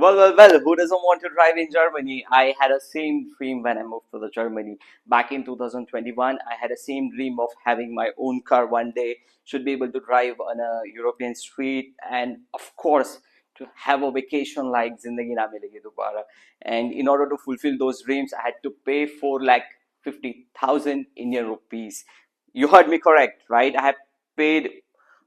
Well, who doesn't want to drive in Germany? I had a same dream when I moved to the Germany back in 2021. I had a same dream of having my own car one day, should be able to drive on a European street, and of course, to have a vacation like Zindagi Na Milegi Dobara. And in order to fulfill those dreams, I had to pay 4,50,000 Indian rupees. You heard me correct, right? I have paid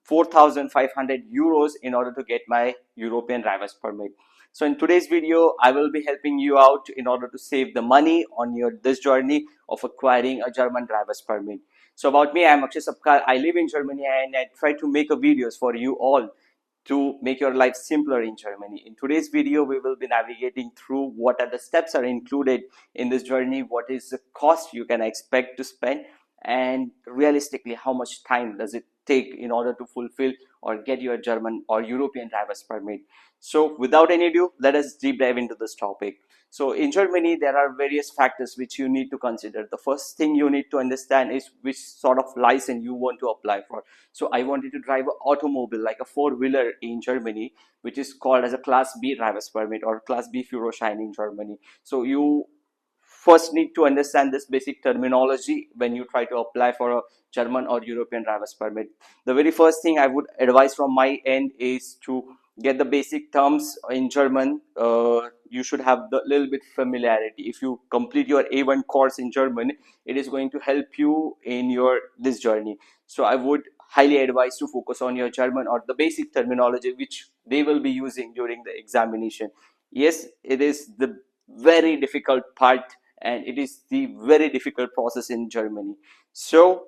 4,500 euros in order to get my European driver's permit. So in today's video, I will be helping you out in order to save the money on your this journey of acquiring a German driver's permit. So about me, I'm Akshay Sapkar. I live in Germany and I try to make a videos for you all to make your life simpler in Germany. In today's video, we will be navigating through what are the steps are included in this journey, what is the cost you can expect to spend, and realistically, how much time does it take in order to fulfill or get your German or European driver's permit. So without any ado, let us deep dive into this topic. So in Germany, there are various factors which you need to consider. The first thing you need to understand is which sort of license you want to apply for. So I wanted to drive an automobile like a four-wheeler in Germany, which is called as a Class B driver's permit or Class B Führerschein in Germany. So you first need to understand this basic terminology when you try to apply for a German or European driver's permit. The very first thing I would advise from my end is to get the basic terms in German. You should have the little bit familiarity. If you complete your A1 course in German, it is going to help you in your this journey. So I would highly advise to focus on your German or the basic terminology which they will be using during the examination. Yes, it is the very difficult part and it is the very difficult process in Germany. So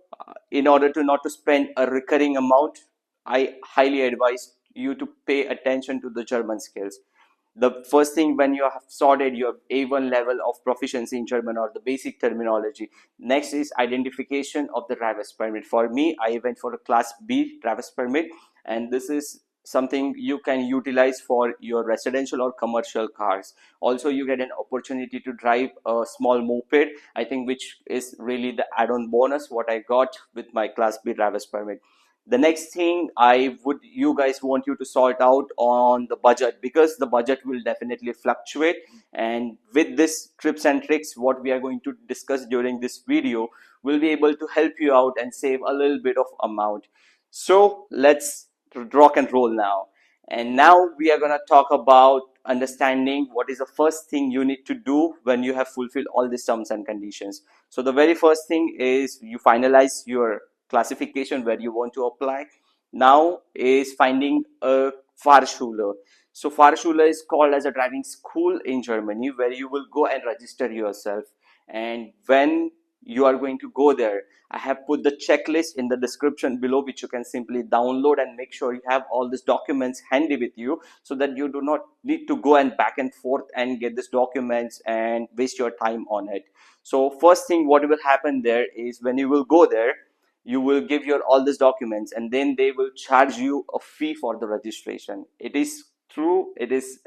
in order to not to spend a recurring amount, I highly advise you to pay attention to the German skills. The first thing when you have sorted your A1 level of proficiency in German or the basic terminology, next is identification of the driver's permit. For me, I went for a Class B driver's permit, and this is something you can utilize for your residential or commercial cars. Also, you get an opportunity to drive a small moped, I think, which is really the add-on bonus what I got with my Class B driver's permit. The next thing I would you guys want you to sort out on the budget, because the budget will definitely fluctuate, and with this tips and tricks what we are going to discuss during this video will be able to help you out and save a little bit of amount. So let's rock and roll now. And now we are going to talk about understanding what is the first thing you need to do when you have fulfilled all these terms and conditions. So the very first thing is you finalize your classification where you want to apply. Now is finding a Fahrschule. So Fahrschule is called as a driving school in Germany where you will go and register yourself. And when you are going to go there, I have put the checklist in the description below, which you can simply download and make sure you have all these documents handy with you so that you do not need to go and back and forth and get these documents and waste your time on it. So first thing what will happen there is when you will go there, you will give your all these documents and then they will charge you a fee for the registration. It is true, it is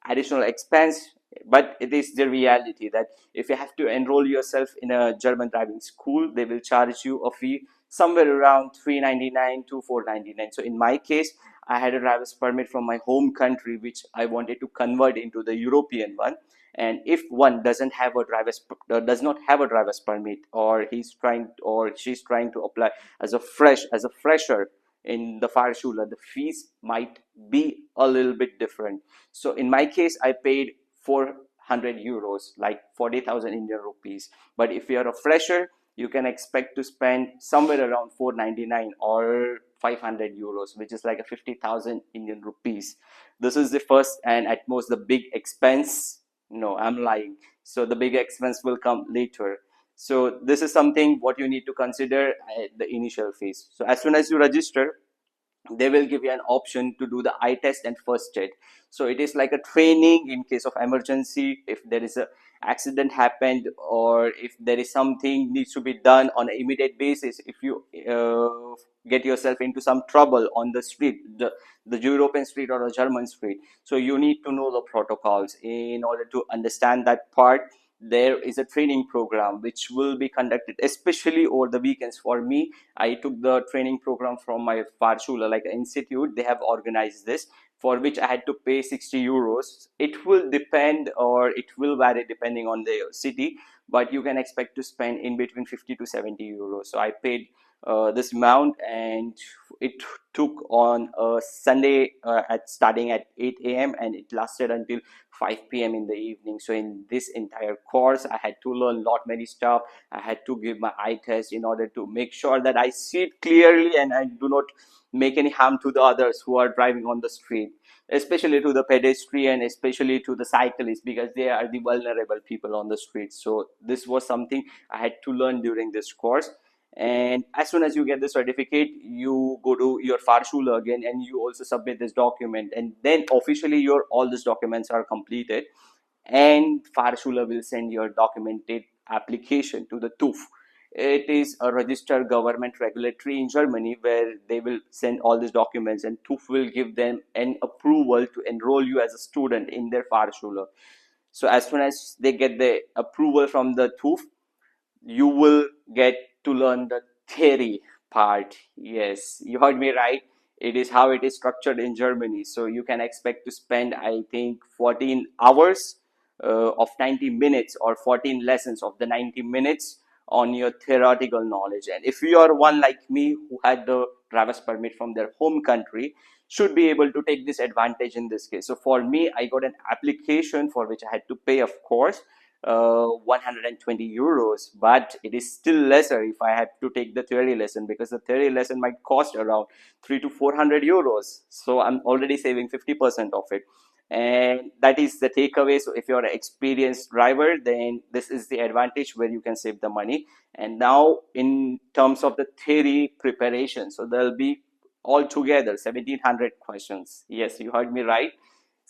additional expense, but it is the reality that if you have to enroll yourself in a German driving school, they will charge you a fee somewhere around 399 to 499. So in my case, I had a driver's permit from my home country which I wanted to convert into the European one. And if one does not have a driver's permit, or he's trying or she's trying to apply as a fresher in the Fahrschule, the fees might be a little bit different. So in my case, I paid 400 euros, like 40,000 Indian rupees. But if you're a fresher, you can expect to spend somewhere around 499 or 500 euros, which is like a 50,000 Indian rupees. This is the first and at most the big expense. No, I'm lying. So the big expense will come later. So this is something what you need to consider at the initial phase. So as soon as you register, they will give you an option to do the eye test and first aid. So it is like a training in case of emergency, if there is a accident happened or if there is something needs to be done on an immediate basis. If you get yourself into some trouble on the street, the European street or the German street, so you need to know the protocols. In order to understand that part, there is a training program which will be conducted especially over the weekends. For me, I took the training program from my Fahrschule, like institute. They have organized this for which I had to pay 60 euros. It will depend, or it will vary depending on the city, but you can expect to spend in between 50 to 70 euros. So I paid this amount, and it took on a Sunday at starting at 8 a.m. and it lasted until 5 p.m. in the evening. So in this entire course, I had to learn lot many stuff. I had to give my eye test in order to make sure that I see it clearly and I do not make any harm to the others who are driving on the street, especially to the pedestrian, especially to the cyclists, because they are the vulnerable people on the street. So this was something I had to learn during this course. And as soon as you get the certificate, you go to your Fahrschule again and you also submit this document, and then officially your all these documents are completed, and Fahrschule will send your documented application to the TÜV. It is a registered government regulatory in Germany where they will send all these documents, and TÜV will give them an approval to enroll you as a student in their Fahrschule. So as soon as they get the approval from the TÜV, you will get to learn the theory part. Yes, you heard me right. It is how it is structured in Germany. So you can expect to spend, I think, 14 hours of 90 minutes, or 14 lessons of the 90 minutes on your theoretical knowledge. And if you are one like me who had the driver's permit from their home country, should be able to take this advantage in this case. So for me, I got an application for which I had to pay, of course, 120 euros, but it is still lesser if I had to take the theory lesson, because the theory lesson might cost around 3 to 400 euros. So I'm already saving 50% of it. And that is the takeaway. So if you're an experienced driver, then this is the advantage where you can save the money. And now in terms of the theory preparation, so there'll be altogether 1700 questions. Yes, you heard me right.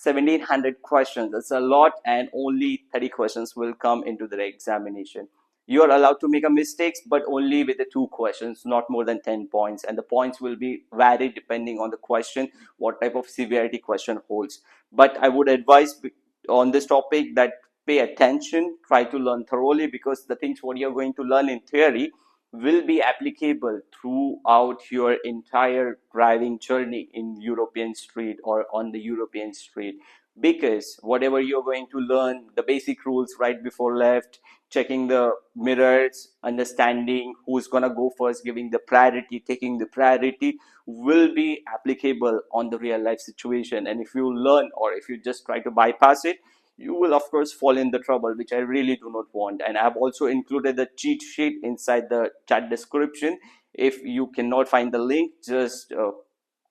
1700 questions. That's a lot, and only 30 questions will come into the examination. You are allowed to make a mistakes, but only with the 2 questions, not more than 10 points. And the points will be varied depending on the question, what type of severity question holds. But I would advise on this topic that pay attention, try to learn thoroughly, because the things what you're going to learn in theory will be applicable throughout your entire driving journey in European street or on the European street. Because whatever you're going to learn, the basic rules, right before left, checking the mirrors, understanding who's gonna go first, giving the priority, taking the priority, will be applicable on the real life situation. And if you learn, or if you just try to bypass it, you will of course fall in the trouble, which I really do not want. And I've also included the cheat sheet inside the chat description. If you cannot find the link, just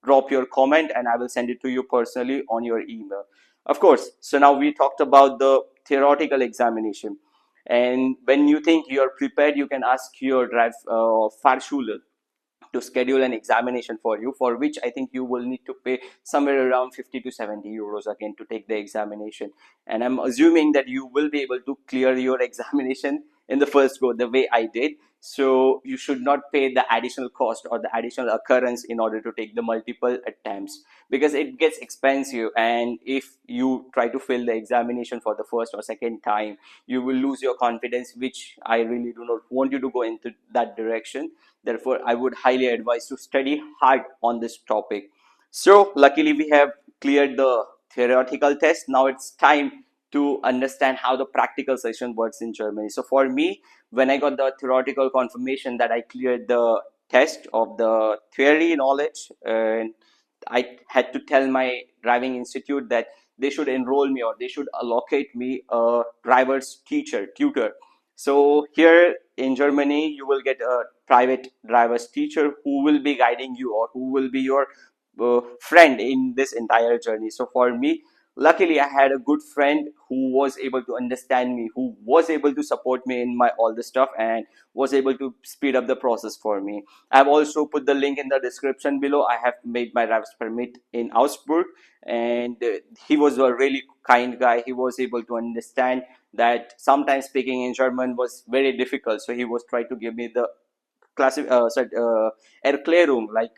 drop your comment and I will send it to you personally on your email, of course. So now we talked about the theoretical examination, and when you think you're prepared, you can ask your Fahrschule to schedule an examination for you, for which I think you will need to pay somewhere around 50 to 70 euros again to take the examination. And I'm assuming that you will be able to clear your examination in the first go, the way I did. So you should not pay the additional cost or the additional occurrence in order to take the multiple attempts, because it gets expensive. And if you try to fail the examination for the first or second time, you will lose your confidence, which I really do not want you to go into that direction. Therefore, I would highly advise to study hard on this topic. So luckily we have cleared the theoretical test. Now it's time to understand how the practical session works in Germany. So for me, when I got the theoretical confirmation that I cleared the test of the theory knowledge, and I had to tell my driving institute that they should enroll me, or they should allocate me a driver's tutor. So here in Germany, you will get a private driver's teacher who will be guiding you, or who will be your friend in this entire journey. So for me, luckily I had a good friend who was able to understand me, who was able to support me in my all this stuff, and was able to speed up the process for me. I've also put the link in the description below. I have made my driver's permit in Augsburg, and he was a really kind guy. He was able to understand that sometimes speaking in German was very difficult, so he was trying to give me the classic Erklärung, like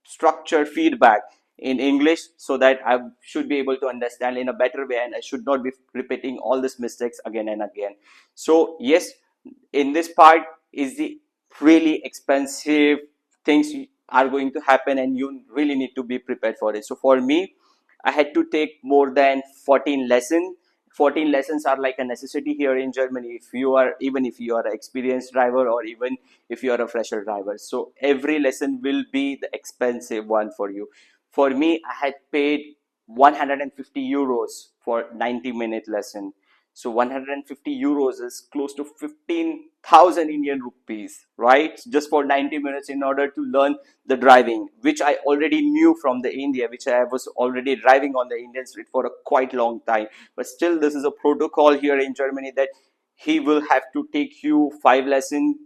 structured feedback in English, so that I should be able to understand in a better way, and I should not be repeating all these mistakes again and again. So yes, in this part is the really expensive things are going to happen, and you really need to be prepared for it. So for me, I had to take more than 14 lessons. 14 lessons are like a necessity here in Germany, if you are, even if you are an experienced driver or even if you are a fresher driver. So every lesson will be the expensive one for you. For me, I had paid 150 euros for 90-minute lesson. So 150 euros is close to 15,000 Indian rupees, right? Just for 90 minutes in order to learn the driving, which I already knew from the India, which I was already driving on the Indian street for a quite long time. But still, this is a protocol here in Germany that he will have to take you 5 lessons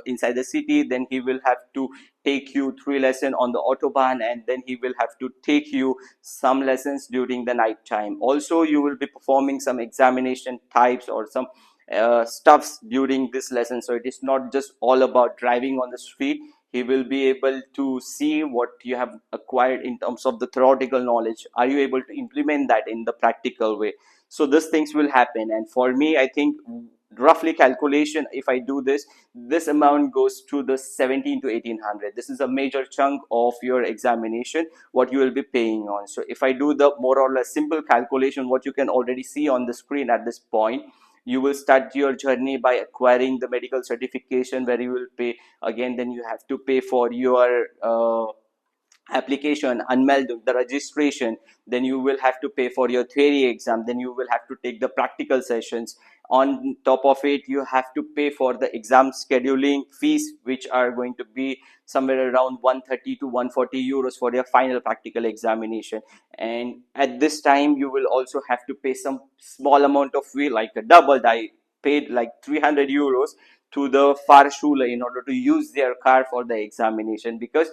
inside the city, then he will have to take you 3 lessons on the autobahn, and then he will have to take you some lessons during the night time. Also, you will be performing some examination types or some stuffs during this lesson. So it is not just all about driving on the street. He will be able to see what you have acquired in terms of the theoretical knowledge. Are you able to implement that in the practical way? So these things will happen. And for me, I think roughly calculation, if I do this amount goes to the 17 to 1800. This is a major chunk of your examination what you will be paying on. So if I do the more or less simple calculation, what you can already see on the screen at this point, you will start your journey by acquiring the medical certification, where you will pay again. Then you have to pay for your application, unmeld the registration. Then you will have to pay for your theory exam. Then you will have to take the practical sessions. On top of it, you have to pay for the exam scheduling fees, which are going to be somewhere around 130 to 140 euros for your final practical examination. And at this time, you will also have to pay some small amount of fee, like a double. I paid like 300 euros to the Fahrschule in order to use their car for the examination, because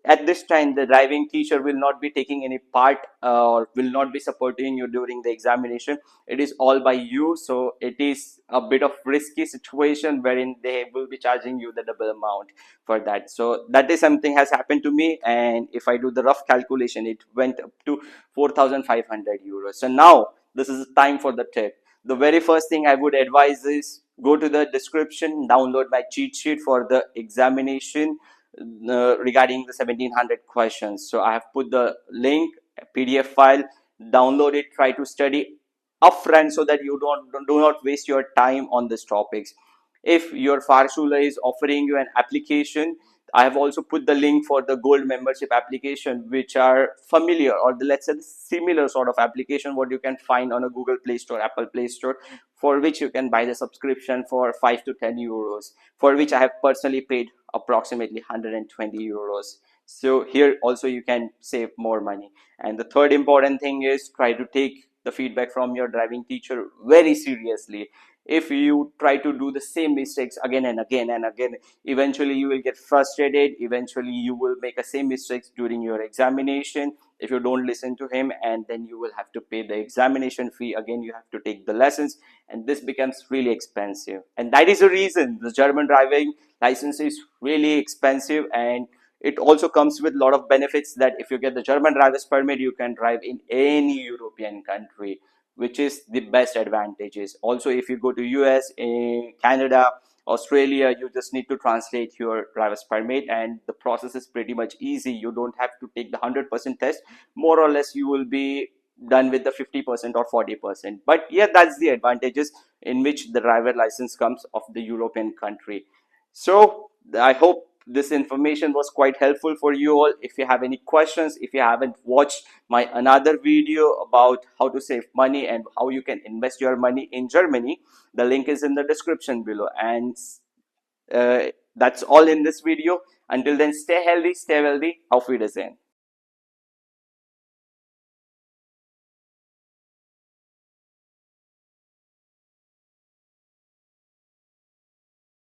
at this time the driving teacher will not be taking any part or will not be supporting you during the examination. It is all by you. So it is a bit of risky situation wherein they will be charging you the double amount for that. So that is something has happened to me, and if I do the rough calculation, it went up to 4,500 euros. So now this is time for the tip. The very first thing I would advise is go to the description, download my cheat sheet for the examination regarding the 1700 questions. So I have put the link, PDF file, download it, try to study upfront so that you do not waste your time on these topics. If your Fahrschule is offering you an application, I have also put the link for the gold membership application, which are familiar, or the, let's say, similar sort of application what you can find on a Google Play Store, Apple Play Store, for which you can buy the subscription for 5 to 10 euros, for which I have personally paid approximately 120 euros. So here also you can save more money. And the third important thing is try to take the feedback from your driving teacher very seriously. If you try to do the same mistakes again and again and again, eventually you will get frustrated. Eventually you will make the same mistakes during your examination if you don't listen to him, and then you will have to pay the examination fee again. You have to take the lessons, and this becomes really expensive. And that is the reason the German driving license is really expensive. And it also comes with a lot of benefits, that if you get the German driver's permit, you can drive in any European country, which is the best advantages. Also, if you go to US, Canada, Australia, you just need to translate your driver's permit, and the process is pretty much easy. You don't have to take the 100% test. More or less you will be done with the 50% or 40%. But yeah, that's the advantages in which the driver license comes of the European country. So I hope this information was quite helpful for you all. If you have any questions, if you haven't watched my another video about how to save money and how you can invest your money in Germany, the link is in the description below. And that's all in this video. Until then, stay healthy, stay wealthy. Auf Wiedersehen.